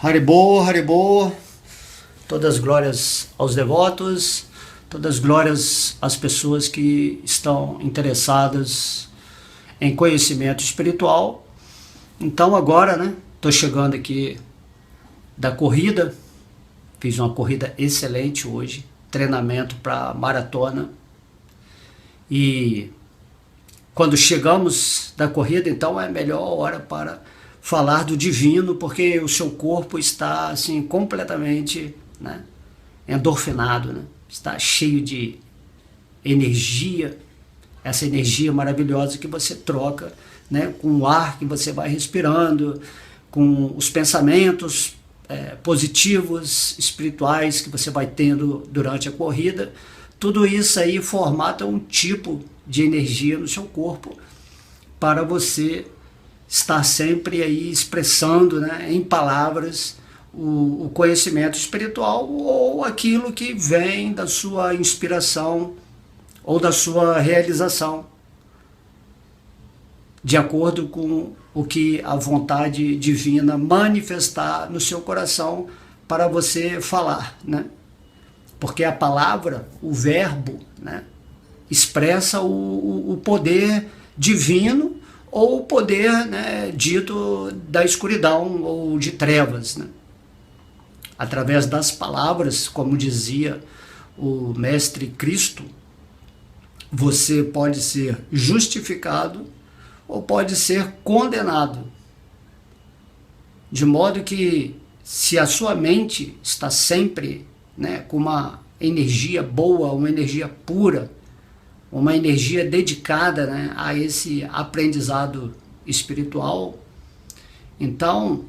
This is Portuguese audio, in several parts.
Haribô, Haribô, todas as glórias aos devotos, todas as glórias às pessoas que estão interessadas em conhecimento espiritual. Então agora, né, tô chegando aqui da corrida, fiz uma corrida excelente hoje, treinamento para maratona. E quando chegamos da corrida, então é a melhor hora para falar do divino, porque o seu corpo está assim completamente, né, endorfinado, né? Está cheio de energia, essa energia maravilhosa que você troca, né, com o ar que você vai respirando, com os pensamentos positivos, espirituais que você vai tendo durante a corrida. Tudo isso aí formata um tipo de energia no seu corpo para você estar sempre aí expressando, né, em palavras o conhecimento espiritual ou aquilo que vem da sua inspiração ou da sua realização, de acordo com o que a vontade divina manifestar no seu coração para você falar, né? Porque a palavra, o verbo, né, expressa o poder divino ou o poder, né, dito da escuridão ou de trevas, né? Através das palavras, como dizia o Mestre Cristo, você pode ser justificado ou pode ser condenado. De modo que, se a sua mente está sempre, né, com uma energia boa, uma energia pura, uma energia dedicada, né, a esse aprendizado espiritual, então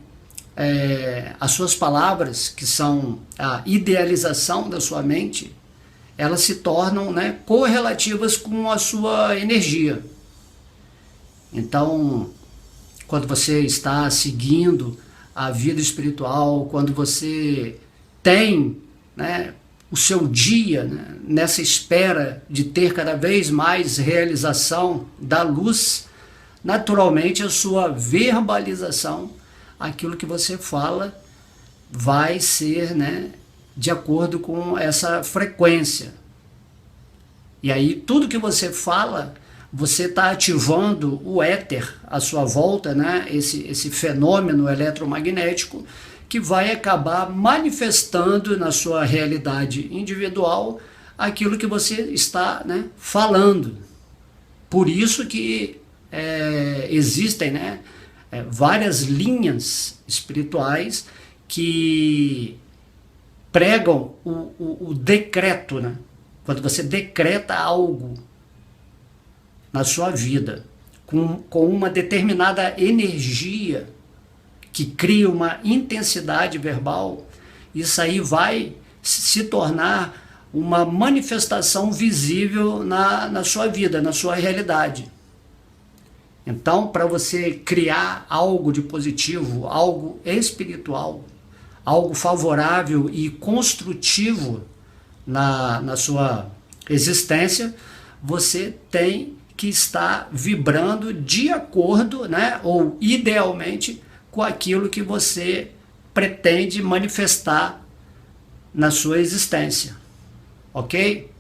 as suas palavras, que são a idealização da sua mente, elas se tornam, né, correlativas com a sua energia. Então, quando você está seguindo a vida espiritual, quando você tem, né, o seu dia, né, nessa espera de ter cada vez mais realização da luz, naturalmente a sua verbalização, aquilo que você fala, vai ser, né, de acordo com essa frequência. E aí tudo que você fala, você está ativando o éter à sua volta, né, esse fenômeno eletromagnético, que vai acabar manifestando na sua realidade individual aquilo que você está, né, falando. Por isso que existem, né, várias linhas espirituais que pregam o decreto, né? Quando você decreta algo na sua vida com uma determinada energia que cria uma intensidade verbal, isso aí vai se tornar uma manifestação visível na sua vida, na sua realidade. Então, para você criar algo de positivo, algo espiritual, algo favorável e construtivo na sua existência, você tem que estar vibrando de acordo, né, ou idealmente, com aquilo que você pretende manifestar na sua existência. Ok?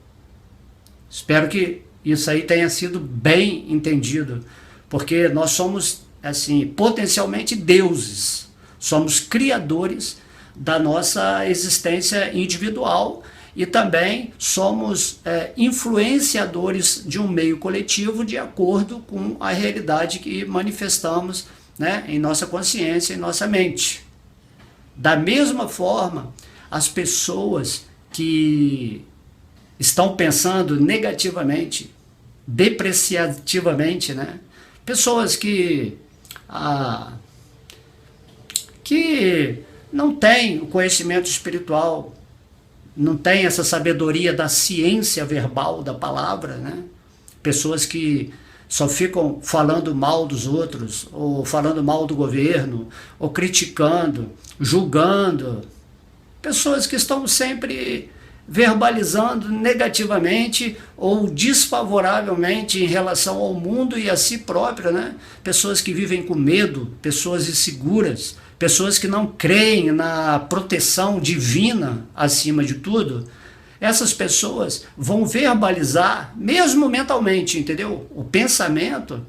Espero que isso aí tenha sido bem entendido, porque nós somos, assim, potencialmente deuses, somos criadores da nossa existência individual e também somos influenciadores de um meio coletivo de acordo com a realidade que manifestamos, né, em nossa consciência, em nossa mente. Da mesma forma, as pessoas que estão pensando negativamente, depreciativamente, né, pessoas que não têm o conhecimento espiritual, não têm essa sabedoria da ciência verbal da palavra, né, pessoas que só ficam falando mal dos outros, ou falando mal do governo, ou criticando, julgando. Pessoas que estão sempre verbalizando negativamente ou desfavoravelmente em relação ao mundo e a si próprio, né? Pessoas que vivem com medo, pessoas inseguras, pessoas que não creem na proteção divina acima de tudo, essas pessoas vão verbalizar, mesmo mentalmente, entendeu? O pensamento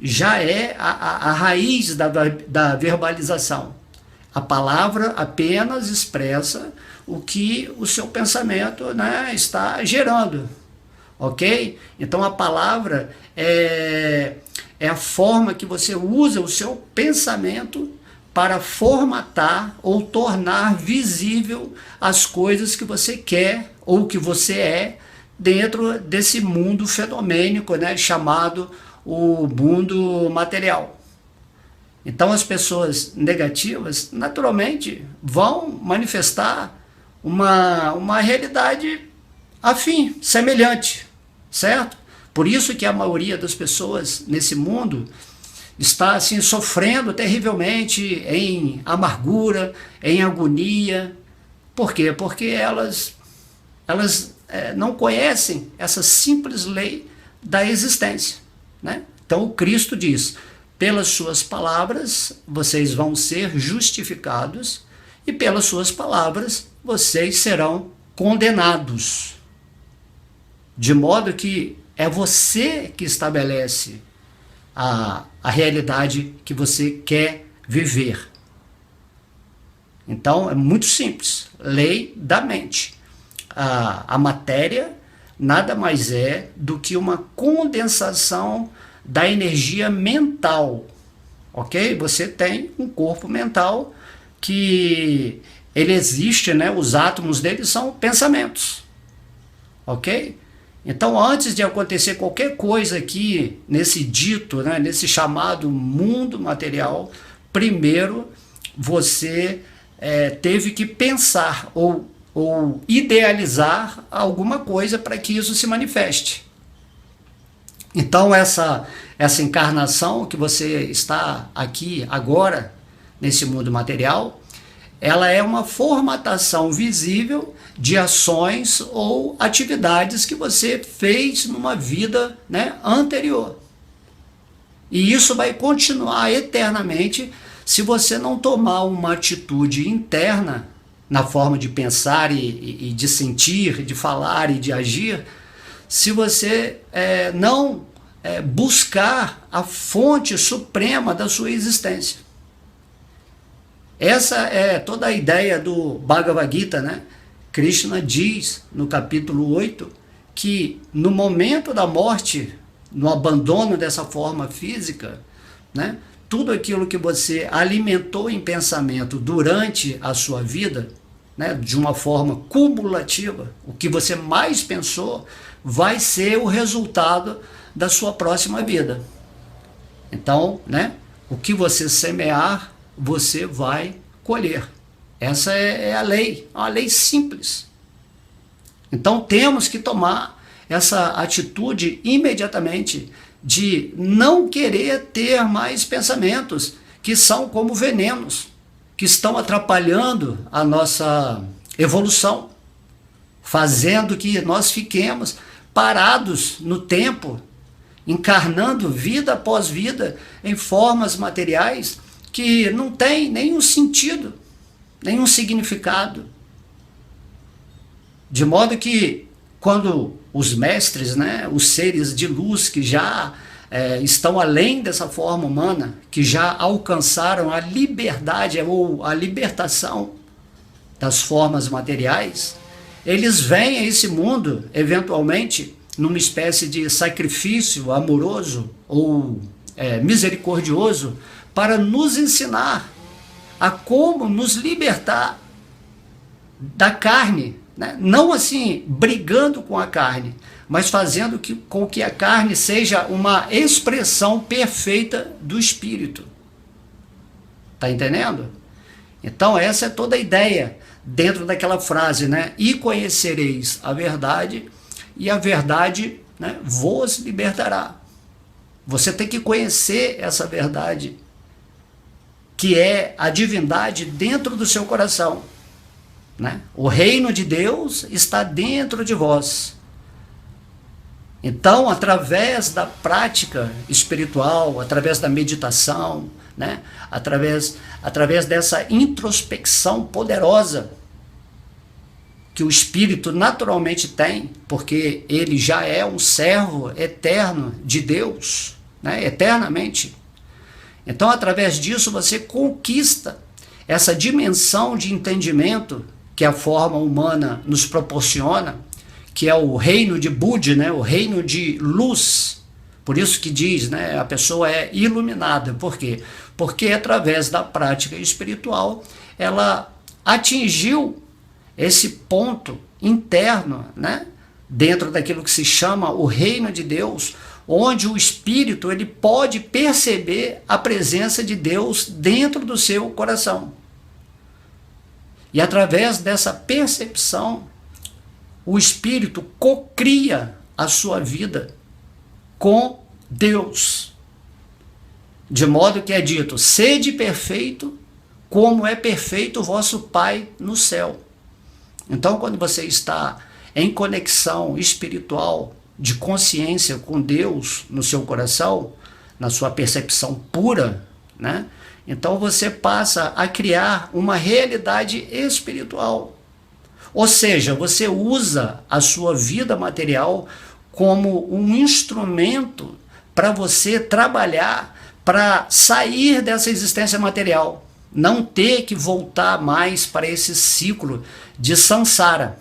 já é a raiz da verbalização. A palavra apenas expressa o que o seu pensamento, né, está gerando, ok? Então a palavra é a forma que você usa o seu pensamento para formatar ou tornar visível as coisas que você quer ou que você é dentro desse mundo fenomênico, né, chamado o mundo material. Então as pessoas negativas naturalmente vão manifestar uma realidade afim, semelhante, certo? Por isso que a maioria das pessoas nesse mundo está assim sofrendo terrivelmente em amargura, em agonia. Por quê? Porque elas não conhecem essa simples lei da existência, né? Então o Cristo diz: pelas suas palavras vocês vão ser justificados e pelas suas palavras vocês serão condenados. De modo que é você que estabelece a realidade que você quer viver. Então é muito simples, lei da mente. A matéria nada mais é do que uma condensação da energia mental, ok? Você tem um corpo mental que ele existe, né? Os átomos dele são pensamentos, ok? Então, antes de acontecer qualquer coisa aqui nesse dito, né, nesse chamado mundo material, primeiro você teve que pensar ou idealizar alguma coisa para que isso se manifeste. Então, essa encarnação que você está aqui agora, nesse mundo material, ela é uma formatação visível de ações ou atividades que você fez numa vida, né, anterior. E isso vai continuar eternamente se você não tomar uma atitude interna na forma de pensar e de sentir, de falar e de agir, se você não buscar a fonte suprema da sua existência. Essa é toda a ideia do Bhagavad Gita, né? Krishna diz no capítulo 8 que no momento da morte, no abandono dessa forma física, né, tudo aquilo que você alimentou em pensamento durante a sua vida, né, de uma forma cumulativa, o que você mais pensou vai ser o resultado da sua próxima vida. Então, né, o que você semear, você vai colher. Essa é a lei, uma lei simples. Então temos que tomar essa atitude imediatamente de não querer ter mais pensamentos que são como venenos, que estão atrapalhando a nossa evolução, fazendo que nós fiquemos parados no tempo, encarnando vida após vida em formas materiais que não tem nenhum sentido, nenhum significado. De modo que quando os mestres, né, os seres de luz que já estão além dessa forma humana, que já alcançaram a liberdade ou a libertação das formas materiais, eles vêm a esse mundo, eventualmente, numa espécie de sacrifício amoroso ou misericordioso, para nos ensinar a como nos libertar da carne, né? Não assim brigando com a carne, mas fazendo com que a carne seja uma expressão perfeita do espírito. Tá entendendo? Então essa é toda a ideia dentro daquela frase, né? E conhecereis a verdade, e a verdade, né, vos libertará. Você tem que conhecer essa verdade, que é a divindade dentro do seu coração, né? O reino de Deus está dentro de vós. Então, através da prática espiritual, através da meditação, né, através dessa introspecção poderosa que o espírito naturalmente tem, porque ele já é um servo eterno de Deus, né, eternamente. Então, através disso, você conquista essa dimensão de entendimento que a forma humana nos proporciona, que é o reino de Budi, né, o reino de luz. Por isso que diz, né, a pessoa é iluminada. Por quê? Porque através da prática espiritual, ela atingiu esse ponto interno, né, dentro daquilo que se chama o reino de Deus, onde o espírito ele pode perceber a presença de Deus dentro do seu coração. E através dessa percepção, o espírito cocria a sua vida com Deus. De modo que é dito: sede perfeito, como é perfeito o vosso Pai no céu. Então, quando você está em conexão espiritual, de consciência com Deus no seu coração, na sua percepção pura, né? Então você passa a criar uma realidade espiritual. Ou seja, você usa a sua vida material como um instrumento para você trabalhar, para sair dessa existência material, não ter que voltar mais para esse ciclo de samsara,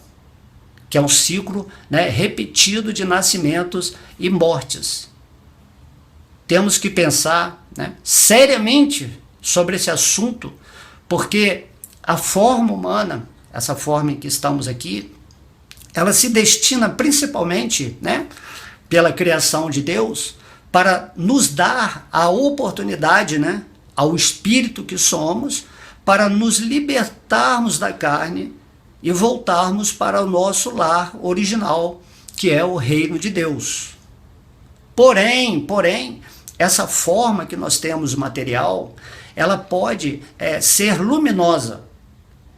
que é um ciclo, né, repetido de nascimentos e mortes. Temos que pensar, né, seriamente sobre esse assunto, porque a forma humana, essa forma em que estamos aqui, ela se destina principalmente, né, pela criação de Deus, para nos dar a oportunidade, né, ao espírito que somos, para nos libertarmos da carne e voltarmos para o nosso lar original, que é o reino de Deus. Porém, essa forma que nós temos material, ela pode ser luminosa,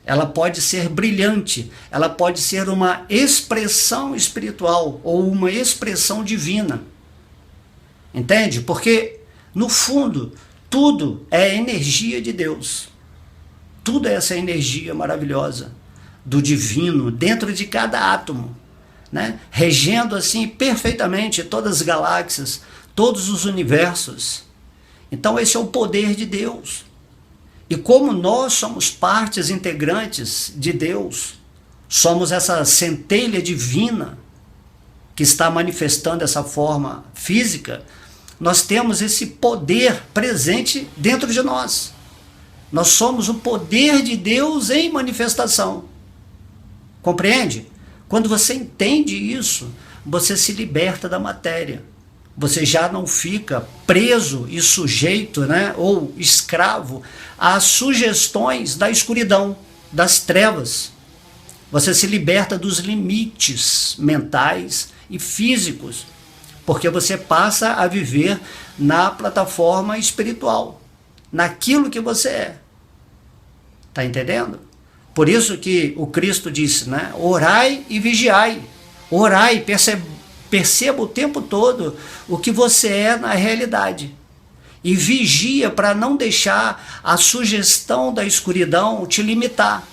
ela pode ser brilhante, ela pode ser uma expressão espiritual ou uma expressão divina. Entende? Porque, no fundo, tudo é energia de Deus. Tudo é essa energia maravilhosa do divino dentro de cada átomo, né? Regendo assim perfeitamente todas as galáxias, todos os universos. Então esse é o poder de Deus. E como nós somos partes integrantes de Deus, somos essa centelha divina que está manifestando essa forma física, nós temos esse poder presente dentro de nós. Nós somos o poder de Deus em manifestação. Compreende? Quando você entende isso, você se liberta da matéria. Você já não fica preso e sujeito, né, ou escravo às sugestões da escuridão, das trevas. Você se liberta dos limites mentais e físicos, porque você passa a viver na plataforma espiritual, naquilo que você é. Está entendendo? Por isso que o Cristo disse, né? Orai e vigiai. Orai, perceba o tempo todo o que você é na realidade. E vigia para não deixar a sugestão da escuridão te limitar.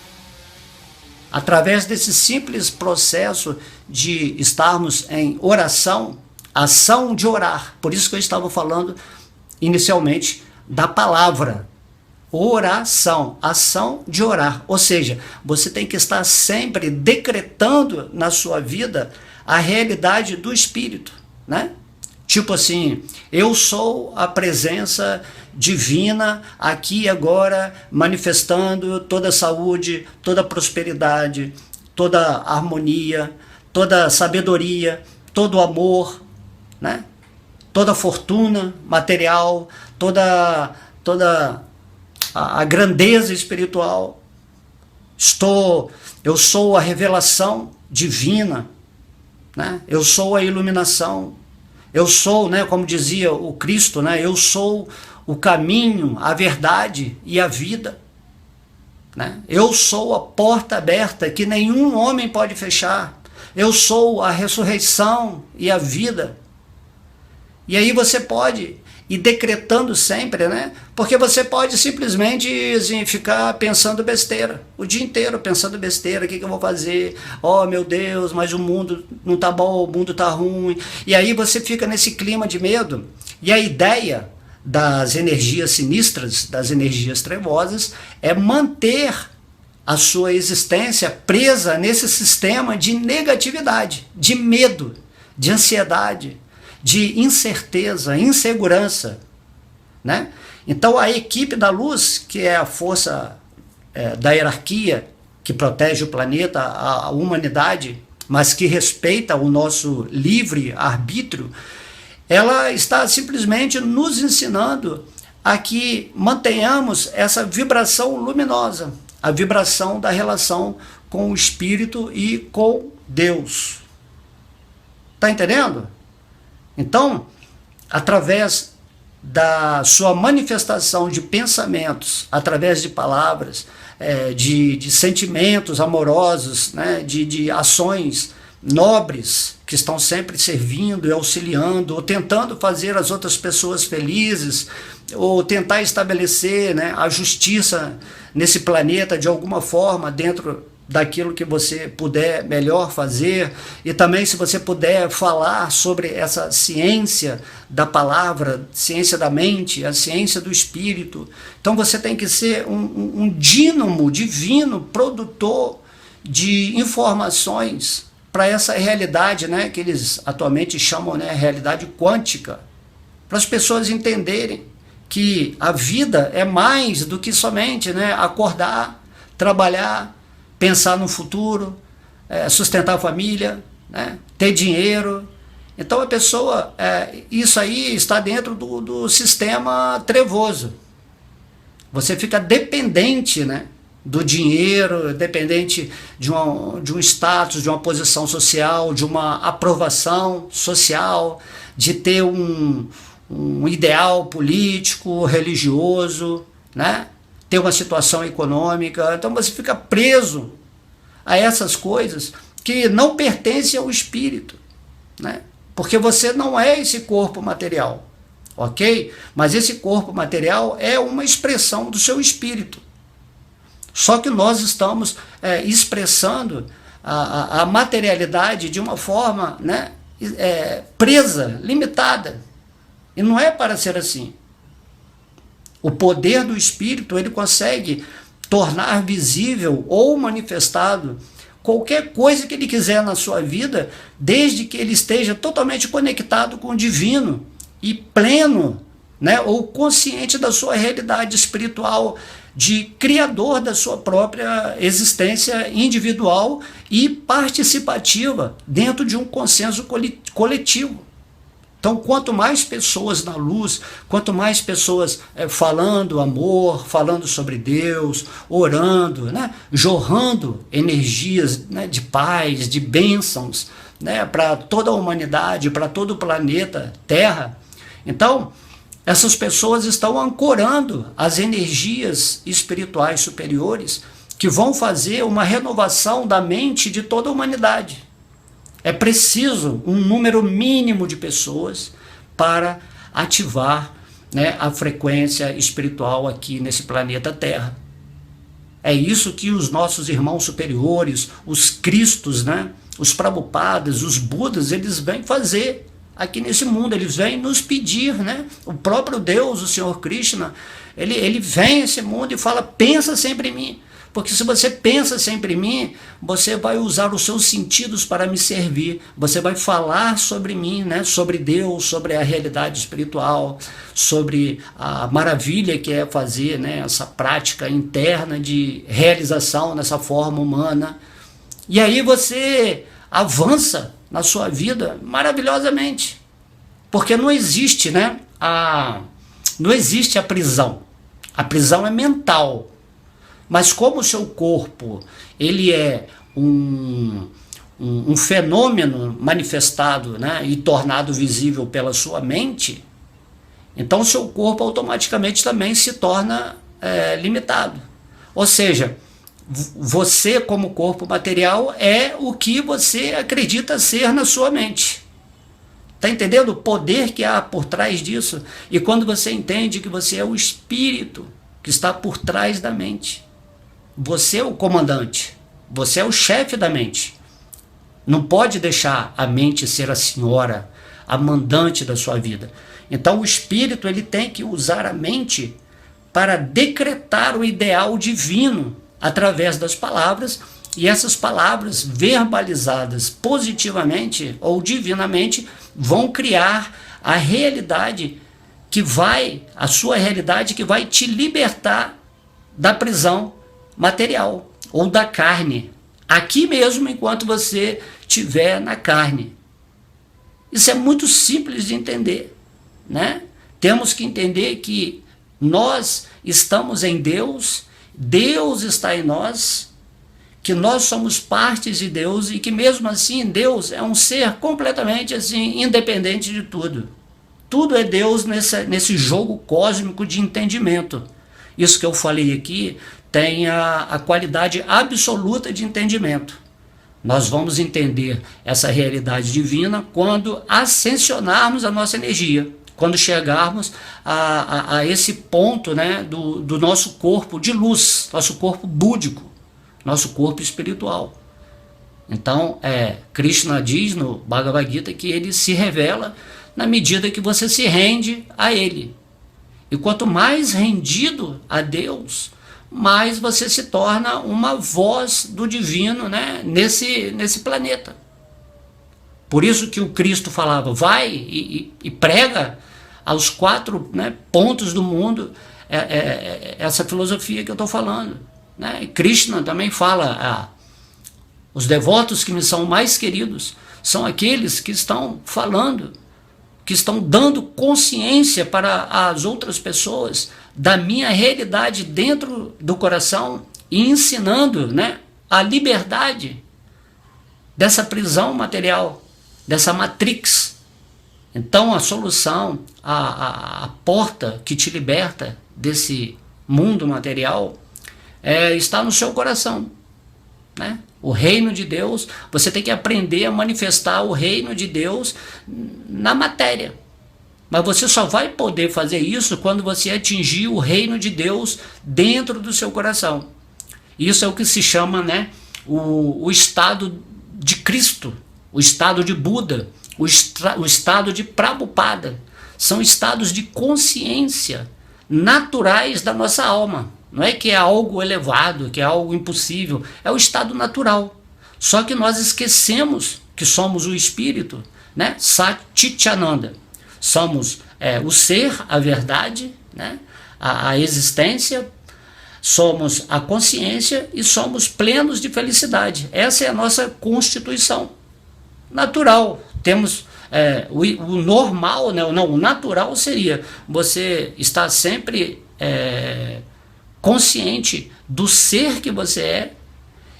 Através desse simples processo de estarmos em oração, ação de orar. Por isso que eu estava falando inicialmente da palavra. Oração, ação de orar. Ou seja, você tem que estar sempre decretando na sua vida a realidade do Espírito, né? Tipo assim, eu sou a presença divina aqui e agora, manifestando toda a saúde, toda a prosperidade, toda a harmonia, toda a sabedoria, todo o amor, né? Toda a fortuna material, toda a grandeza espiritual. Eu sou a revelação divina, né? Eu sou a iluminação. Eu sou, né, como dizia o Cristo, né, eu sou o caminho, a verdade e a vida. Né? Eu sou a porta aberta que nenhum homem pode fechar. Eu sou a ressurreição e a vida. E aí você pode ir decretando sempre, né? Porque você pode simplesmente assim, ficar pensando besteira, o dia inteiro pensando besteira, o que eu vou fazer? Oh meu Deus, mas o mundo não tá bom, o mundo tá ruim. E aí você fica nesse clima de medo. E a ideia das energias sinistras, das energias trevosas, é manter a sua existência presa nesse sistema de negatividade, de medo, de ansiedade, de incerteza, insegurança, né? Então a equipe da luz, que é a força da hierarquia que protege o planeta, a humanidade, mas que respeita o nosso livre arbítrio, ela está simplesmente nos ensinando a que mantenhamos essa vibração luminosa, a vibração da relação com o Espírito e com Deus. Está entendendo? Então, através da sua manifestação de pensamentos, através de palavras, de sentimentos amorosos, né, de ações nobres que estão sempre servindo e auxiliando, ou tentando fazer as outras pessoas felizes, ou tentar estabelecer, né, a justiça nesse planeta de alguma forma, dentro daquilo que você puder melhor fazer, e também se você puder falar sobre essa ciência da palavra, ciência da mente, a ciência do espírito. Então você tem que ser um dínamo divino, produtor de informações para essa realidade, né, que eles atualmente chamam, né, realidade quântica, para as pessoas entenderem que a vida é mais do que somente, né, acordar, trabalhar, pensar no futuro, sustentar a família, né, ter dinheiro. Então a pessoa, isso aí está dentro do sistema trevoso. Você fica dependente, né, do dinheiro, dependente de um status, de uma posição social, de uma aprovação social, de ter um ideal político, religioso, né? Ter uma situação econômica. Então você fica preso a essas coisas que não pertencem ao espírito, né? Porque você não é esse corpo material, ok? Mas esse corpo material é uma expressão do seu espírito. Só que nós estamos expressando a materialidade de uma forma, né, presa, limitada. E não é para ser assim. O poder do Espírito, ele consegue tornar visível ou manifestado qualquer coisa que ele quiser na sua vida, desde que ele esteja totalmente conectado com o divino e pleno, né, ou consciente da sua realidade espiritual, de criador da sua própria existência individual e participativa dentro de um consenso coletivo. Então, quanto mais pessoas na luz, quanto mais pessoas falando amor, falando sobre Deus, orando, né, jorrando energias, né, de paz, de bênçãos, né, para toda a humanidade, para todo o planeta Terra. Então, essas pessoas estão ancorando as energias espirituais superiores que vão fazer uma renovação da mente de toda a humanidade. É preciso um número mínimo de pessoas para ativar, né, a frequência espiritual aqui nesse planeta Terra. É isso que os nossos irmãos superiores, os Cristos, né, os Prabhupadas, os Budas, eles vêm fazer aqui nesse mundo. Eles vêm nos pedir, né? O próprio Deus, o Senhor Krishna, ele vem a esse mundo e fala: pensa sempre em mim. Porque se você pensa sempre em mim, você vai usar os seus sentidos para me servir. Você vai falar sobre mim, né? Sobre Deus, sobre a realidade espiritual, sobre a maravilha que é fazer, né, essa prática interna de realização nessa forma humana. E aí você avança na sua vida maravilhosamente. Porque não existe, né, não existe a prisão. A prisão é mental. Mas como o seu corpo, ele é um fenômeno manifestado, né, e tornado visível pela sua mente, então o seu corpo automaticamente também se torna limitado. Ou seja, Você, como corpo material, é o que você acredita ser na sua mente. Está entendendo o poder que há por trás disso? E quando você entende que você é o espírito que está por trás da mente, você é o comandante, você é o chefe da mente. Não pode deixar a mente ser a senhora, a mandante da sua vida. Então o espírito ele tem que usar a mente para decretar o ideal divino através das palavras, e essas palavras verbalizadas positivamente ou divinamente vão criar a realidade a sua realidade que vai te libertar da prisão material ou da carne, aqui mesmo enquanto você estiver na carne. Isso é muito simples de entender, né? Temos que entender que nós estamos em Deus, Deus está em nós, que nós somos partes de Deus e que mesmo assim Deus é um ser completamente assim independente de tudo. Tudo é Deus nesse jogo cósmico de entendimento. Isso que eu falei aqui tem a qualidade absoluta de entendimento. Nós vamos entender essa realidade divina quando ascensionarmos a nossa energia, quando chegarmos a esse ponto, né, do nosso corpo de luz, nosso corpo búdico, nosso corpo espiritual. Então, Krishna diz no Bhagavad Gita que ele se revela na medida que você se rende a ele. E quanto mais rendido a Deus, mais você se torna uma voz do divino, né, nesse planeta. Por isso que o Cristo falava, vai e prega aos 4, né, pontos do mundo essa filosofia que eu estou falando. Né? E Krishna também fala, os devotos que me são mais queridos são aqueles que estão falando, que estão dando consciência para as outras pessoas da minha realidade dentro do coração e ensinando, né, a liberdade dessa prisão material, dessa matrix. Então a solução, a porta que te liberta desse mundo material está no seu coração, né? O reino de Deus, você tem que aprender a manifestar o reino de Deus na matéria. Mas você só vai poder fazer isso quando você atingir o reino de Deus dentro do seu coração. Isso é o que se chama, né, o estado de Cristo, o estado de Buda, o estado de Prabhupada. São estados de consciência naturais da nossa alma. Não é que é algo elevado, que é algo impossível. É o estado natural. Só que nós esquecemos que somos o espírito, né? Satchitananda. Somos o ser, a verdade, né? A existência, somos a consciência e somos plenos de felicidade. Essa é a nossa constituição natural. Temos o normal, né? Não, o natural seria você estar sempre consciente do ser que você é,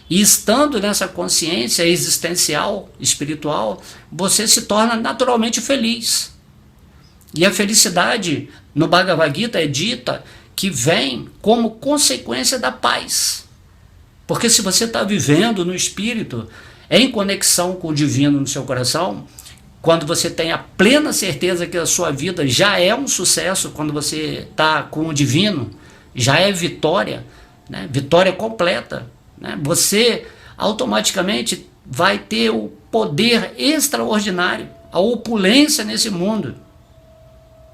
e estando nessa consciência existencial, espiritual, você se torna naturalmente feliz. E a felicidade no Bhagavad Gita é dita que vem como consequência da paz. Porque se você está vivendo no espírito, em conexão com o divino no seu coração, quando você tem a plena certeza que a sua vida já é um sucesso, quando você está com o divino, já é vitória, né? Vitória completa, né? Você automaticamente vai ter o poder extraordinário, a opulência nesse mundo.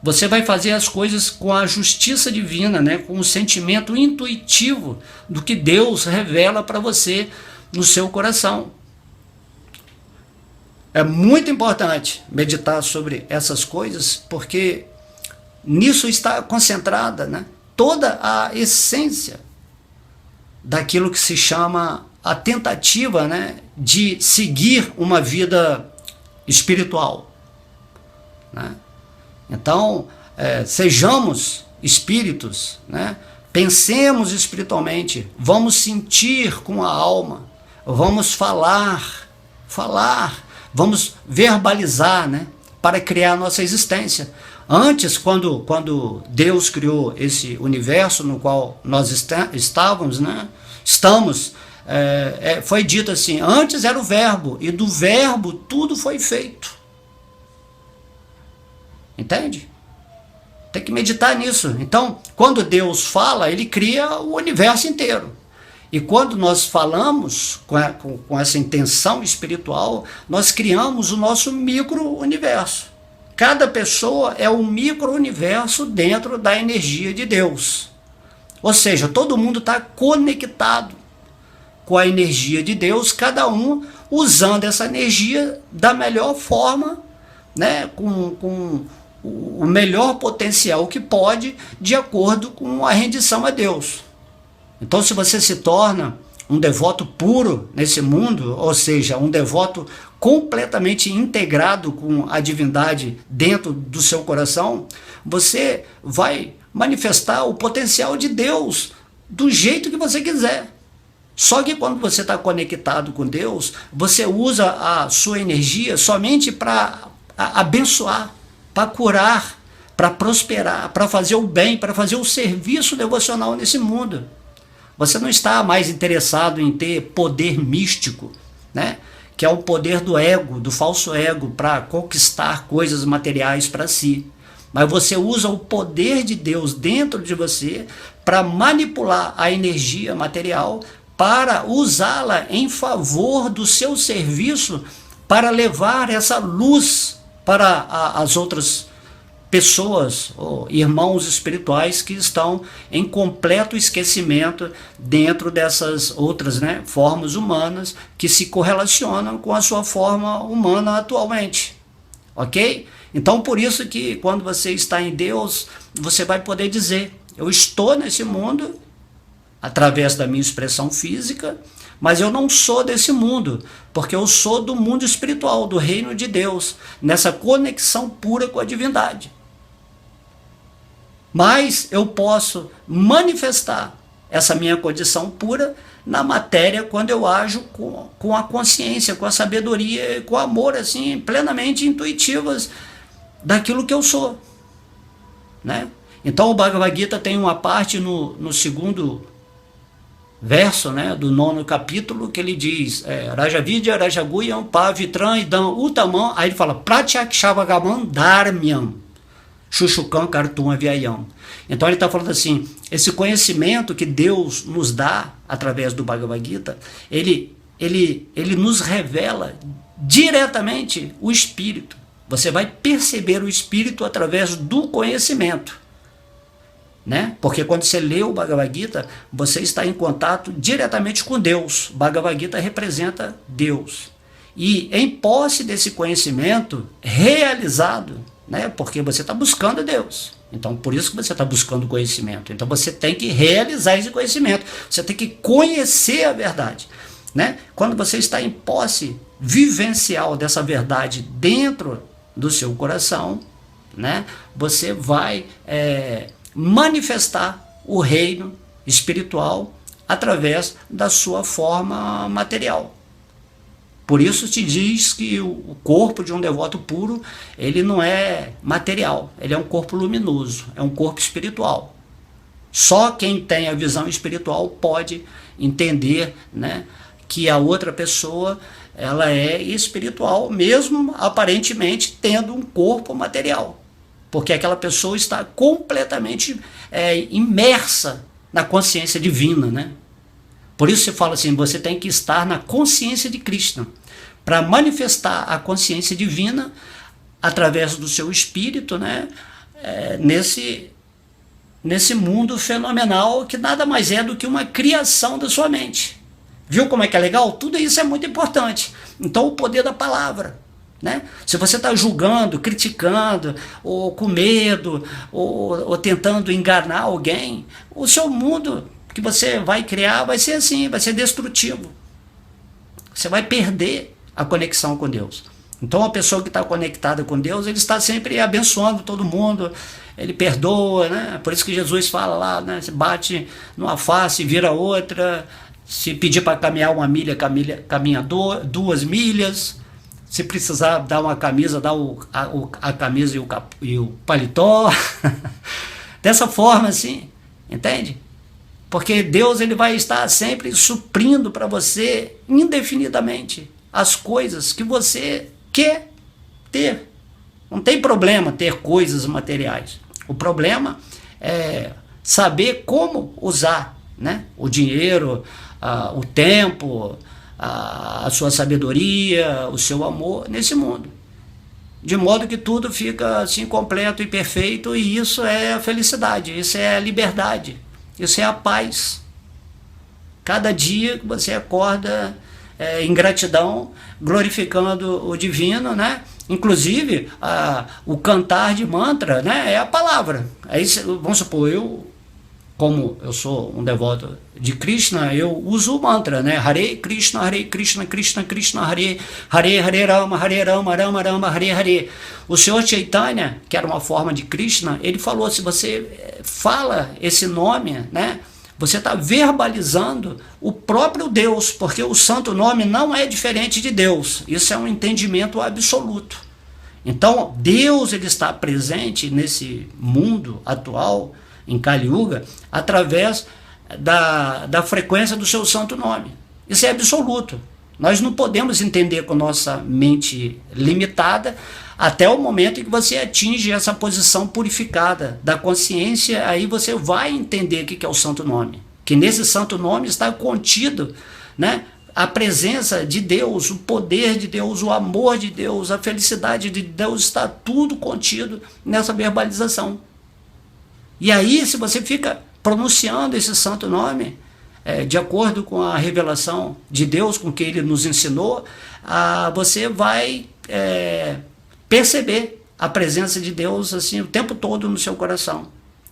Você vai fazer as coisas com a justiça divina, né? Com o sentimento intuitivo do que Deus revela para você no seu coração. É muito importante meditar sobre essas coisas, porque nisso está concentrada, né, toda a essência daquilo que se chama a tentativa, né, de seguir uma vida espiritual, né? Então, sejamos espíritos, né? Pensemos espiritualmente, vamos sentir com a alma, vamos falar, vamos verbalizar, né, para criar a nossa existência. Antes, quando Deus criou esse universo no qual nós estávamos, né, Estamos, foi dito assim, antes era o verbo, e do verbo tudo foi feito. Entende? Tem que meditar nisso. Então, quando Deus fala, ele cria o universo inteiro. E quando nós falamos com essa intenção espiritual, nós criamos o nosso micro-universo. Cada pessoa é um micro-universo dentro da energia de Deus. Ou seja, todo mundo está conectado com a energia de Deus, cada um usando essa energia da melhor forma, né, com o melhor potencial que pode, de acordo com a rendição a Deus. Então, se você se torna um devoto puro nesse mundo, ou seja, um devoto completamente integrado com a divindade dentro do seu coração, você vai manifestar o potencial de Deus do jeito que você quiser. Só que quando você está conectado com Deus, você usa a sua energia somente para abençoar, para curar, para prosperar, para fazer o bem, para fazer o serviço devocional nesse mundo. Você não está mais interessado em ter poder místico, né? Que é o poder do ego, do falso ego, para conquistar coisas materiais para si. Mas você usa o poder de Deus dentro de você para manipular a energia material, para usá-la em favor do seu serviço, para levar essa luz para as outras pessoas, ou irmãos espirituais que estão em completo esquecimento dentro dessas outras, né, formas humanas que se correlacionam com a sua forma humana atualmente. Ok? Então, por isso que quando você está em Deus, você vai poder dizer, eu estou nesse mundo através da minha expressão física, mas eu não sou desse mundo, porque eu sou do mundo espiritual, do reino de Deus, nessa conexão pura com a divindade. Mas eu posso manifestar essa minha condição pura na matéria quando eu ajo com a consciência, com a sabedoria, com o amor, assim, plenamente intuitivas daquilo que eu sou, né? Então o Bhagavad Gita tem uma parte no segundo verso, né, do 9º capítulo, que ele diz, Rajavidya, Rajaguyam, Pavitram, Idam, Utamam, aí ele fala, Pratyakshavagaman Dharmyam, Shushukam Kartum Avyayam. Então ele está falando assim, esse conhecimento que Deus nos dá através do Bhagavad Gita, ele nos revela diretamente o Espírito. Você vai perceber o Espírito através do conhecimento, né? Porque quando você lê o Bhagavad Gita, você está em contato diretamente com Deus. Bhagavad Gita representa Deus. E em posse desse conhecimento realizado, né? Porque você está buscando Deus. Então, por isso que você está buscando conhecimento. Então, você tem que realizar esse conhecimento. Você tem que conhecer a verdade, né? Quando você está em posse vivencial dessa verdade dentro do seu coração, né? Você vai manifestar o reino espiritual através da sua forma material. Por isso te diz que o corpo de um devoto puro, ele não é material, ele é um corpo luminoso, é um corpo espiritual. Só quem tem a visão espiritual pode entender, né, que a outra pessoa ela é espiritual, mesmo aparentemente tendo um corpo material. Porque aquela pessoa está completamente imersa na consciência divina, né? Por isso se fala assim, você tem que estar na consciência de Krishna, para manifestar a consciência divina através do seu espírito, né? Nesse mundo fenomenal que nada mais é do que uma criação da sua mente. Viu como é que é legal? Tudo isso é muito importante. Então o poder da palavra, né? Se você está julgando, criticando, ou com medo, ou tentando enganar alguém, o seu mundo que você vai criar vai ser assim, vai ser destrutivo. Você vai perder a conexão com Deus. Então a pessoa que está conectada com Deus, ele está sempre abençoando todo mundo, ele perdoa, né? Por isso que Jesus fala lá, né? Se bate numa face, vira outra, se pedir para caminhar 1 milha, caminha 2 milhas, se precisar dar uma camisa, dá a camisa e o paletó. Dessa forma assim, entende? Porque Deus ele vai estar sempre suprindo para você indefinidamente as coisas que você quer ter. Não tem problema ter coisas materiais. O problema é saber como usar, né? O dinheiro, o tempo, a sua sabedoria, o seu amor nesse mundo. De modo que tudo fica assim completo e perfeito, e isso é a felicidade, isso é a liberdade, isso é a paz. Cada dia que você acorda em gratidão, glorificando o divino, né? Inclusive, o cantar de mantra, né, é a palavra. Aí, vamos supor, como eu sou um devoto de Krishna, eu uso o mantra, né? Hare Krishna, Krishna Krishna, Hare, Hare Rama, Rama Rama, Hare Hare. O Senhor Chaitanya, que era uma forma de Krishna, ele falou, se você fala esse nome, né, você está verbalizando o próprio Deus, porque o santo nome não é diferente de Deus. Isso é um entendimento absoluto. Então, Deus ele está presente nesse mundo atual, em Kali Yuga, através da frequência do seu santo nome. Isso é absoluto. Nós não podemos entender com nossa mente limitada até o momento em que você atinge essa posição purificada da consciência. Aí você vai entender o que é o santo nome. Que nesse santo nome está contido, né, a presença de Deus, o poder de Deus, o amor de Deus, a felicidade de Deus, está tudo contido nessa verbalização. E aí, se você fica pronunciando esse santo nome, de acordo com a revelação de Deus, com que ele nos ensinou, você vai perceber a presença de Deus assim, o tempo todo no seu coração.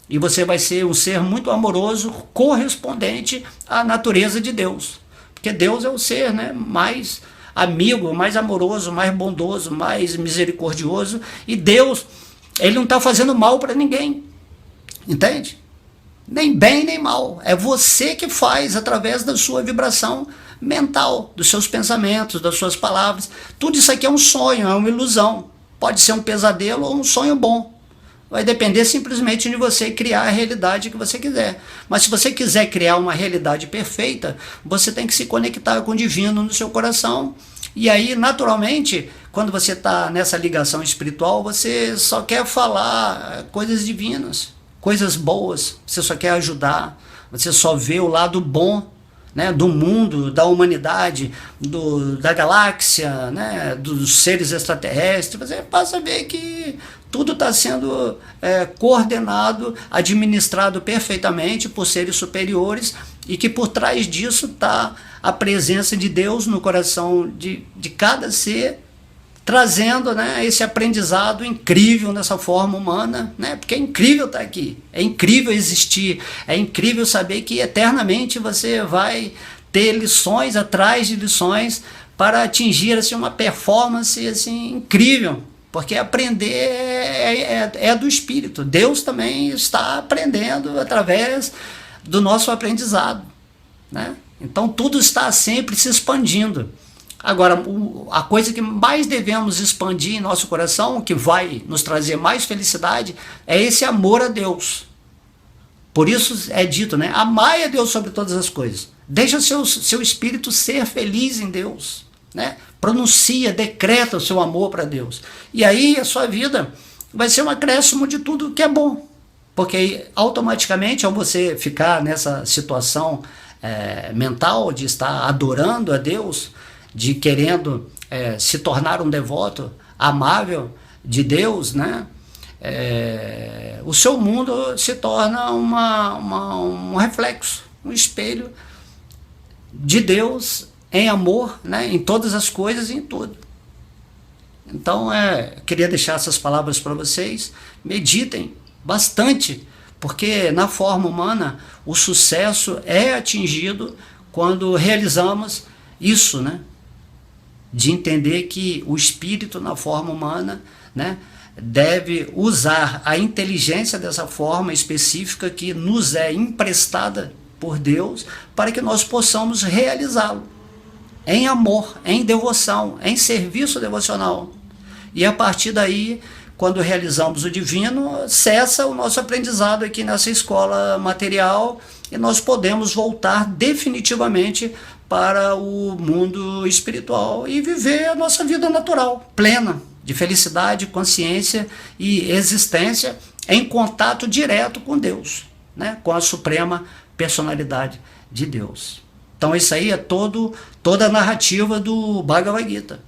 E você vai ser um ser muito amoroso, correspondente à natureza de Deus. Porque Deus é o ser, né, mais amigo, mais amoroso, mais bondoso, mais misericordioso. E Deus, ele não está fazendo mal para ninguém. Entende? Nem bem nem mal. É você que faz através da sua vibração mental, dos seus pensamentos, das suas palavras. Tudo isso aqui é um sonho, é uma ilusão. Pode ser um pesadelo ou um sonho bom. Vai depender simplesmente de você criar a realidade que você quiser. Mas se você quiser criar uma realidade perfeita, você tem que se conectar com o divino no seu coração. E aí, naturalmente, quando você está nessa ligação espiritual, você só quer falar coisas divinas, coisas boas, você só quer ajudar, você só vê o lado bom, né, do mundo, da humanidade, da galáxia, né, dos seres extraterrestres. Você passa a ver que tudo está sendo coordenado, administrado perfeitamente por seres superiores, e que por trás disso está a presença de Deus no coração de cada ser, trazendo, né, esse aprendizado incrível nessa forma humana, né, porque é incrível estar aqui, é incrível existir, é incrível saber que eternamente você vai ter lições atrás de lições para atingir assim, uma performance assim, incrível, porque aprender é do espírito. Deus também está aprendendo através do nosso aprendizado, né? Então tudo está sempre se expandindo. Agora, a coisa que mais devemos expandir em nosso coração, que vai nos trazer mais felicidade, é esse amor a Deus. Por isso é dito, né? Amai a Deus sobre todas as coisas. Deixa seu espírito ser feliz em Deus, né? Pronuncia, decreta o seu amor para Deus. E aí a sua vida vai ser um acréscimo de tudo que é bom. Porque automaticamente, ao você ficar nessa situação mental de estar adorando a Deus, de querendo se tornar um devoto amável de Deus, né? O seu mundo se torna um reflexo, um espelho de Deus em amor, né? Em todas as coisas e em tudo. Então, queria deixar essas palavras para vocês. Meditem bastante, porque na forma humana o sucesso é atingido quando realizamos isso, né? De entender que o espírito na forma humana, né, deve usar a inteligência dessa forma específica que nos é emprestada por Deus para que nós possamos realizá-lo em amor, em devoção, em serviço devocional. E a partir daí, quando realizamos o divino, cessa o nosso aprendizado aqui nessa escola material e nós podemos voltar definitivamente para o mundo espiritual e viver a nossa vida natural, plena, de felicidade, consciência e existência em contato direto com Deus, né? Com a suprema personalidade de Deus. Então isso aí é toda a narrativa do Bhagavad Gita.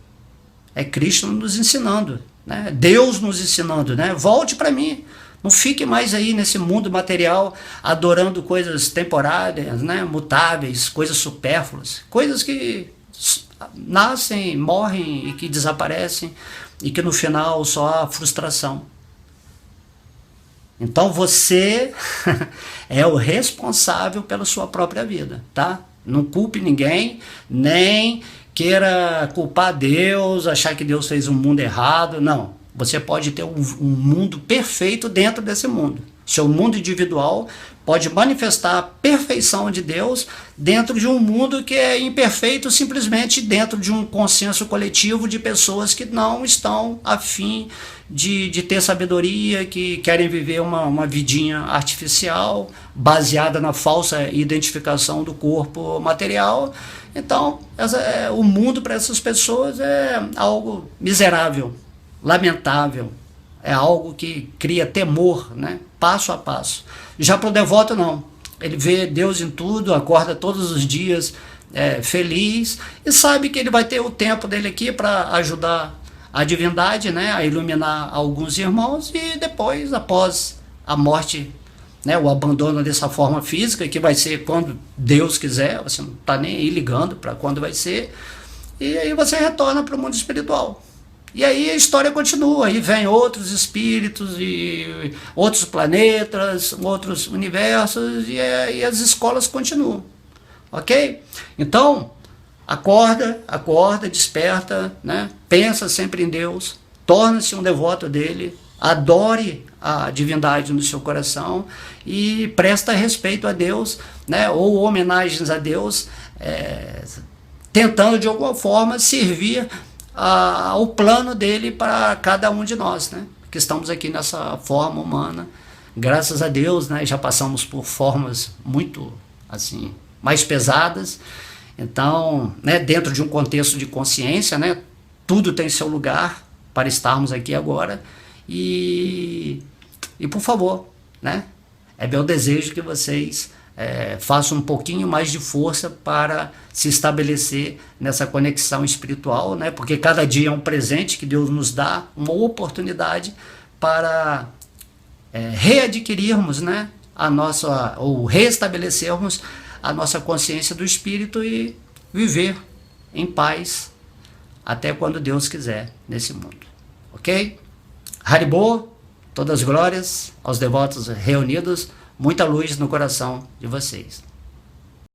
É Krishna nos ensinando, né? Deus nos ensinando, né? Volte para mim. Não fique mais aí nesse mundo material adorando coisas temporárias, né? Mutáveis, coisas supérfluas, coisas que nascem, morrem e que desaparecem e que no final só há frustração. Então você é o responsável pela sua própria vida, tá? Não culpe ninguém, nem queira culpar Deus, achar que Deus fez um mundo errado, não. Você pode ter um mundo perfeito dentro desse mundo. Seu mundo individual pode manifestar a perfeição de Deus dentro de um mundo que é imperfeito, simplesmente dentro de um consenso coletivo de pessoas que não estão a fim de ter sabedoria, que querem viver uma vidinha artificial, baseada na falsa identificação do corpo material. Então, o mundo para essas pessoas é algo miserável, lamentável, é algo que cria temor, né? Passo a passo. Já para o devoto não, ele vê Deus em tudo, acorda todos os dias feliz e sabe que ele vai ter o tempo dele aqui para ajudar a divindade, né? A iluminar alguns irmãos e depois, após a morte, né? O abandono dessa forma física, que vai ser quando Deus quiser, você não está nem aí ligando para quando vai ser, e aí você retorna para o mundo espiritual. E aí a história continua, aí vem outros espíritos e outros planetas, outros universos, e as escolas continuam, ok? Então, acorda, desperta, né? Pensa sempre em Deus, torna-se um devoto dele, adore a divindade no seu coração e presta respeito a Deus, né? Ou homenagens a Deus, tentando de alguma forma servir o plano dele para cada um de nós, né? Que estamos aqui nessa forma humana, graças a Deus, né? Já passamos por formas muito assim mais pesadas, então, né? Dentro de um contexto de consciência, né? Tudo tem seu lugar para estarmos aqui agora e por favor, né? É meu desejo que vocês façam um pouquinho mais de força para se estabelecer nessa conexão espiritual, né? Porque cada dia é um presente que Deus nos dá, uma oportunidade para readquirirmos, né? Ou restabelecermos a nossa consciência do espírito e viver em paz até quando Deus quiser nesse mundo, ok? Haribo, todas as glórias aos devotos reunidos, muita luz no coração de vocês.